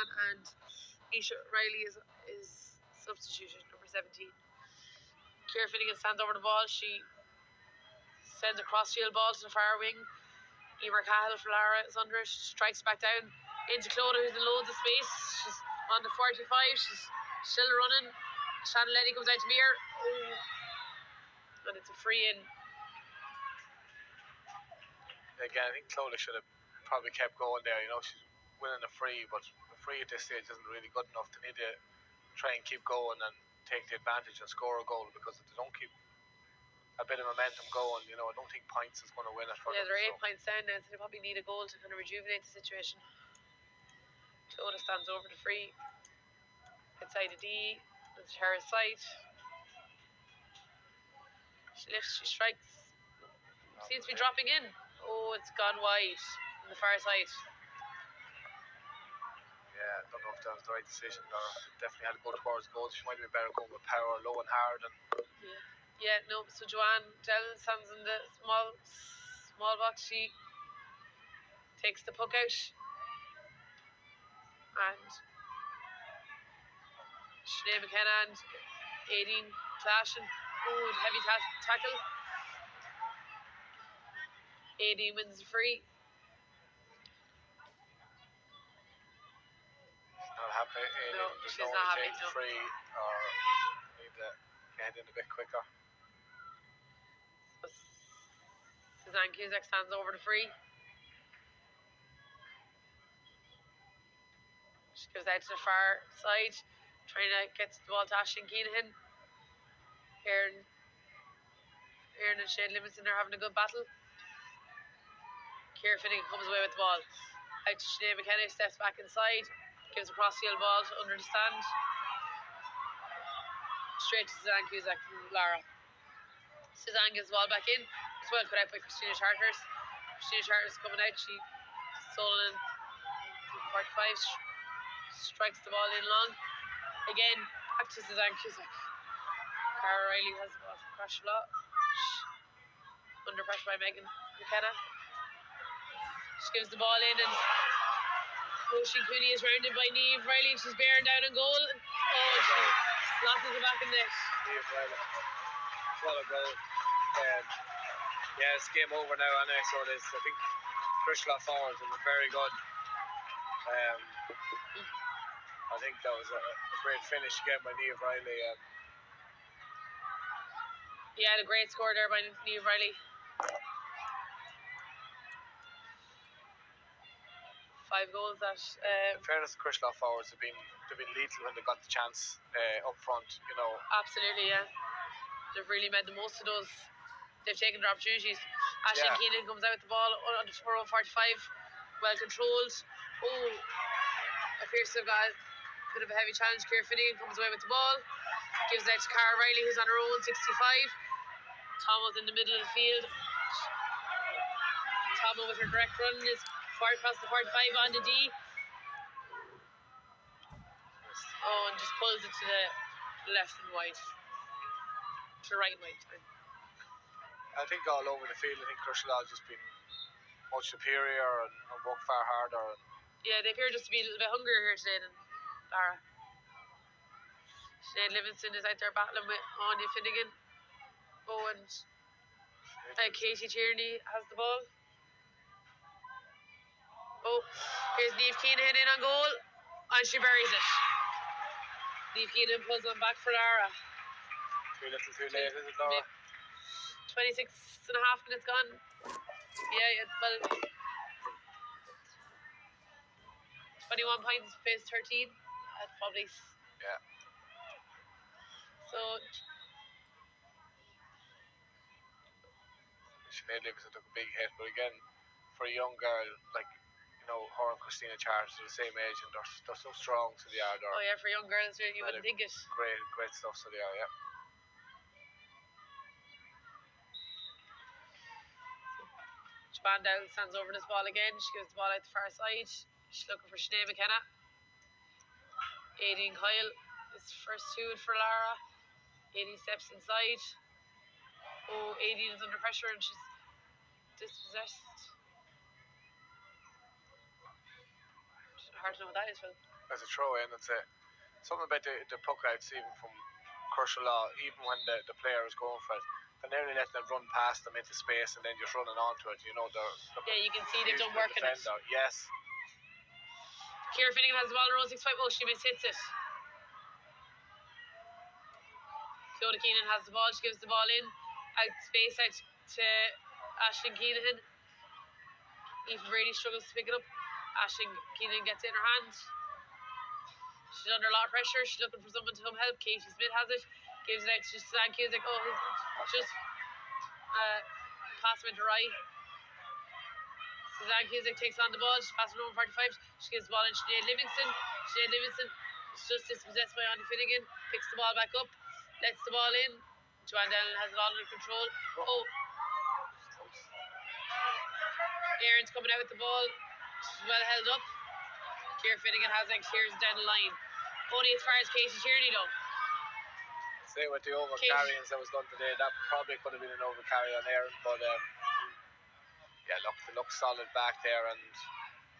Joanne, and Aoife Riley is substituted, number 17. Ciara Finnegan stands over the ball. She sends a cross-field ball to the far wing. Emer Cahill for Lara is under it. Strikes back down into Clodagh, who's in loads of space. She's on the 45. She's still running. Shannon Lenny comes out to meet her. Oh. And it's a free in. Again, I think Clodagh should have probably kept going there. You know, she's winning a free, but the free at this stage isn't really good enough. They need to try and keep going and take the advantage and score a goal, because if they don't keep a bit of momentum going, you know, I don't think points is going to win it for them. Yeah, they're 8 points down now, so they probably need a goal to kind of rejuvenate the situation. Clodagh stands over the free. Inside the D. It's her side. She lifts, she strikes. Seems to be dropping in. Oh, it's gone wide on the far side. Yeah, I don't know if that was the right decision. Or definitely had to go towards goals. She might have been better going with power, low and hard. And yeah, no. So Joanne Dell stands in the small box. She takes the puck out, and Sinead McKenna and Aideen clashing. Oh, heavy tackle. Aideen wins the free. Not happy. No, she's not happy. No. Free, or need to get in a bit quicker. So Suzanne Cusack stands over the free. She goes out to the far side, trying to get the ball to Aisling Keenan. Erin and Shane Livingston are having a good battle. Ciara Finnegan comes away with the ball. Out to Sinead McKenna, steps back inside, gives a cross-field ball to under the stand. Straight to Suzanne Cusack from Lara. Suzanne gives the ball back in. It's well put out by Christina Charters. Christina Charters coming out. She stolen in 45. Strikes the ball in long. Again, back to Suzanne Cusack. Cara Riley has the ball from Crash Law. Under pressure by Megan McKenna. She gives the ball in, and Oisin Cooney is rounded by Niamh Riley. She's bearing down on goal. Oh, she slosses it back in net. Niamh Riley. What a goal. Yeah, it's game over now, anyway, so it is. I think Crishla forwards have been very good. I think that was a great finish again by Niamh Riley. Yeah, a great score there by Niamh Riley. 5 goals that. In fairness, Crishla forwards they've been lethal when they got the chance up front. You know. Absolutely, yeah. They've really made the most of those. They've taken their opportunities. Aisling Keenan comes out with the ball under 45, well controlled. Oh, appears to have got a bit of a heavy challenge. Ciara Finnegan comes away with the ball, gives it out to Cara Riley, who's on her own, 65. Tomo in the middle of the field. Tomo with her direct run is far across the 45 on the D. Oh, and just pulls it to the left and wide. To the right and wide. I think all over the field, I think Crishla has just been much superior and worked far harder. Yeah, they appear just to be a little bit hungrier here today than Lara. Sinead Livingston is out there battling with Anya Finnegan. Oh, and Katie Tierney has the ball. Oh, here's Niamh Keenan in on goal, and she buries it. Niamh Keenan pulls on back for Lara. Too little too late, is it, Laura? 26 and a half minutes gone. Yeah, well, 21 points, phase 13 at probably. Yeah. So Sinead Livingston took a big hit, but again, for a young girl like, you know, her and Christina Charles are the same age, and they're so strong to the yard. Oh yeah, for young girls, you wouldn't think it. Great stuff to the yard, yeah. Bandel stands over this ball again. She gives the ball out the far side. She's looking for Sinead McKenna. Aideen Kyle is first to it for Lara. Aideen steps inside. Oh, Aideen is under pressure and she's dispossessed. hard to know what that is, Phil. As a throw in, it's something about the puck outs, even from Kershaw, even when the player is going for it. They're nearly letting it run past them into space and then just running onto it. You know, yeah, you can see they've done work in it. Yes. Ciara Finnegan has the ball in row 6-5. Oh, she mishits it. Clodagh Keenan has the ball. She gives the ball in. Out space out to Aisling Keenan. Aoife Brady struggles to pick it up. Aisling Keenan gets it in her hand. She's under a lot of pressure. She's looking for someone to come help. Katie Smith has it. Gives it out to Suzanne Cusack. Oh, just pass him into Rye. Suzanne Cusack takes on the ball. She's passing over 45. She gives the ball in to Sinead Livingston. Sinead Livingston is just dispossessed by Auntie Finnegan. Picks the ball back up. Lets the ball in. Joanne Dillon has it all under control. Oh. Erin's coming out with the ball. She's well held up. Ciara Finnegan has it. Clears it down the line. Only as far as Katie Tierney though. Say with the overcarryings that was done today, that probably could have been an overcarry on Erin, but yeah, look, they look solid back there. And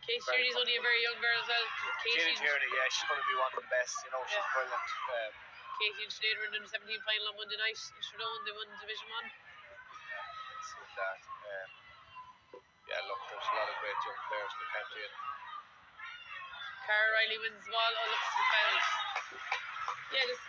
Katie Tierney's only a very young girl as well. Katie Tierney, yeah, she's going to be one of the best. You know, she's brilliant. Katie and Sinead were in the 17 final on Monday night in Shrone. They won Division 1. See that. Yeah, look, there's a lot of great young players in the county. Cara Riley wins the ball. Oh, looks to the foul. Yeah, there's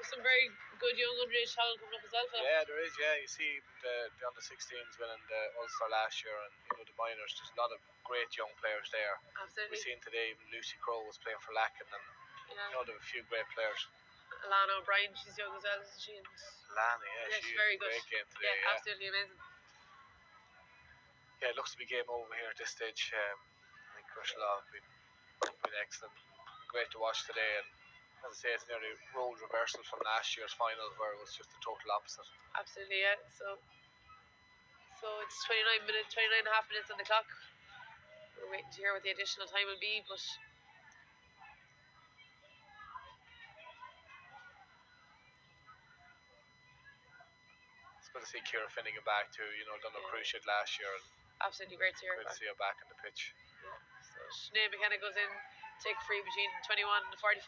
some very good young underage talent coming up as well, Phil. Yeah, there is. Yeah, you see the under 16s winning the Ulster last year, and you know the minors. There's a lot of great young players there. Absolutely. We've seen today even Lucy Crowe was playing for Lacken, and you know there were a few great players. Alana O'Brien, she's young as well, isn't she? Lana, yeah, she's very good. Great game today. Yeah, absolutely amazing. Yeah, it looks to be game over here at this stage. I think Kershaw have been excellent. Great to watch today, and as I say, it's nearly role reversal from last year's final where it was just the total opposite. Absolutely, yeah. So it's 29 and a half minutes on the clock. We're waiting to hear what the additional time will be, but it's good to see Ciara Finnegan back too. You know, done a cruciate last year, and absolutely great to hear. Great to see her back on the pitch. Yeah. So Sinead McKenna goes in, take free between 21 and 45.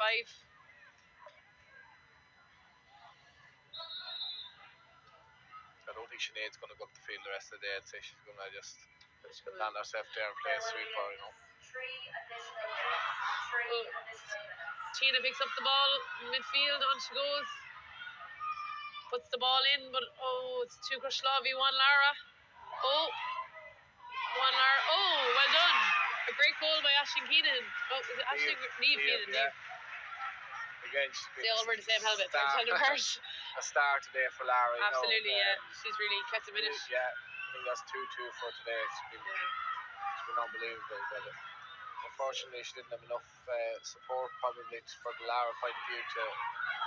I don't think Sinead's going to go up the field the rest of the day. I'd say she's going to just land herself there and play a sweeper, you know. Tina picks up the ball in midfield, on she goes. Puts the ball in, but it's 2 Kershaw v 1 Lara. Oh, 1 Lara. Oh, well done. A great goal by Aisling Keenan. Oh, is it Aisling? Niamh Keenan. Yeah. Again, they all wear the same helmet. A star today for Lara. Absolutely, yeah. She's really kept a minute. Yeah, I think that's 2-2 for today. It's been unbelievable. But unfortunately, she didn't have enough support probably for the Lara point of view to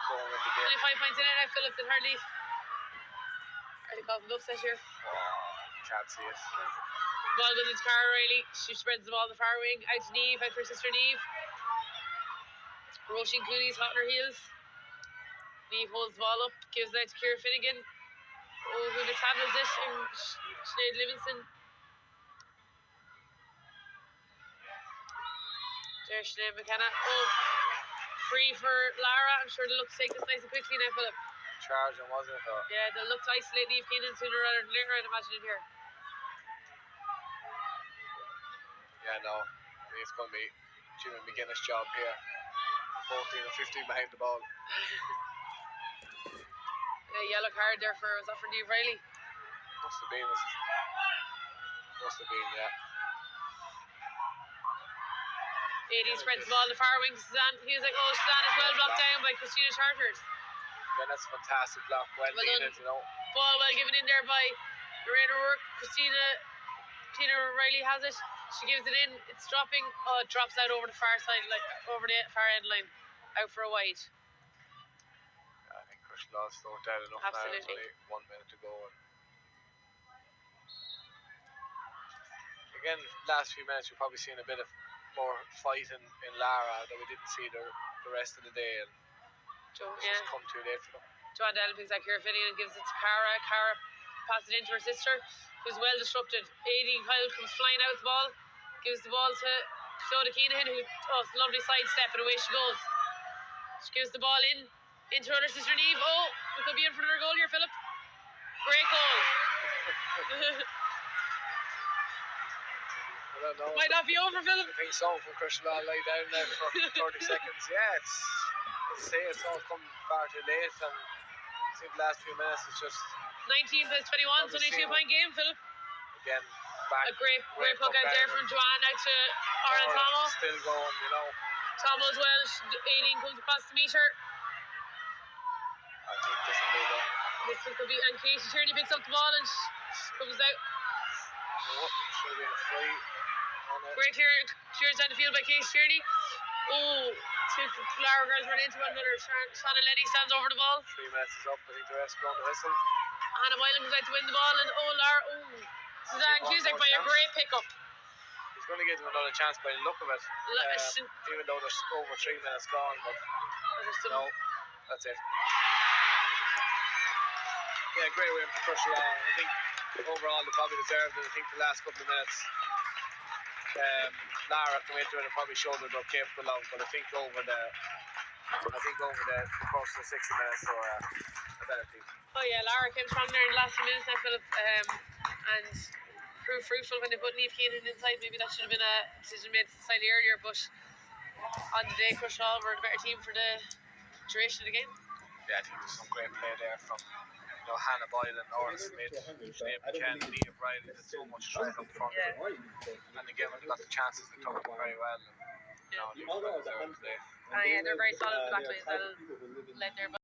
go and win the game. 25 points in it now, Phillips and Hurley. Are they causing upset here? Can't see it. Ball goes into Cara Riley. She spreads the ball the far wing. Out to Niamh, out for her sister Niamh. Roisin Cooney's hot on her heels. Niamh holds the ball up, gives it out to Ciara Finnegan. Oh, who mishandles it? And Sinead Livingston. There's Sinead McKenna. Oh, free for Lara. I'm sure they'll look to take this nice and quickly now, Philip. Charging, wasn't it? Though? Yeah, they'll look to isolate Niamh Keenan sooner rather than later, I'd imagine, in here. Yeah, no. I think it's going to be Jimmy McGuinness' job here. 14 or 15 behind the ball. Yellow card there was that for Niamh Riley? Must have been, yeah. AD spreads the ball to the far wing. Suzanne Cusack. Oh, Suzanne is well blocked down by Christina Charters. Yeah, that's a fantastic block. Well needed, you know. Ball well given in there by Lorraine O'Rourke. Tina Riley has it. She gives it in. It's dropping. Oh, it drops out over the far side, like over the far end line, out for a wide. I think Kershaw slowed down enough. Absolutely. Now. There's only 1 minute to go. Again, last few minutes we've probably seen a bit of more fight in Lara that we didn't see the rest of the day, and just come too late for them. Joanne Dillon picks out Ciara Finnegan and gives it to Cara. Cara passes it into her sister, who's well disrupted. Aideen Kyle comes flying out with the ball. Gives the ball to Clodagh Keenan, who lovely sidestep, and away she goes. She gives the ball into her other sister Niamh. Oh, we could be in for another goal here, Philip. Great goal. I don't know. Might not be over, Philip. I think someone from Crishla lay down there for 30 seconds. Yeah, it's all come far too late, and I think the last few minutes it's just 19 plus 21, it's only a 2-point game, Philip. again back. A great puck out there from Joanne out to Aaron Tomo. Still going, you know. Tomo as well. Aileen comes across to meet her. I think this will be the This one could be, and Katie Tierney picks up the ball and comes out. should have been a free. Great clearance down the field by Katie Tierney. Oh, two Lara girls run into one another. Shannon Leddy stands over the ball. 3 minutes is up. I think the ref's blown the whistle. Hannah Boylan comes out to win the ball, and Suzanne Cusack by a great pickup. He's going to give them another chance by the look of it. Even though there's over 3 minutes gone, but no, that's it. Yeah, great win for Crusher. I think overall they probably deserved it. I think the last couple of minutes, Lara come into it and probably showed what they're capable of, but I think over the course of the 60 minutes they were a better team. Oh yeah, Lara came strong there in the last few minutes now, Philip, and proved fruitful when they put Niamh Keenan inside. Maybe that should have been a decision made slightly earlier, but on the day, Crusher were the better team for the duration of the game. Yeah, I think there's some great play there from Hannah Boylan, Nora Smith, Sinead McCann, Niamh Riley did so much right up front. Yeah. And again, when they got the chances, they took them very well. And, Yeah, they're very solid in the back line as well, led there by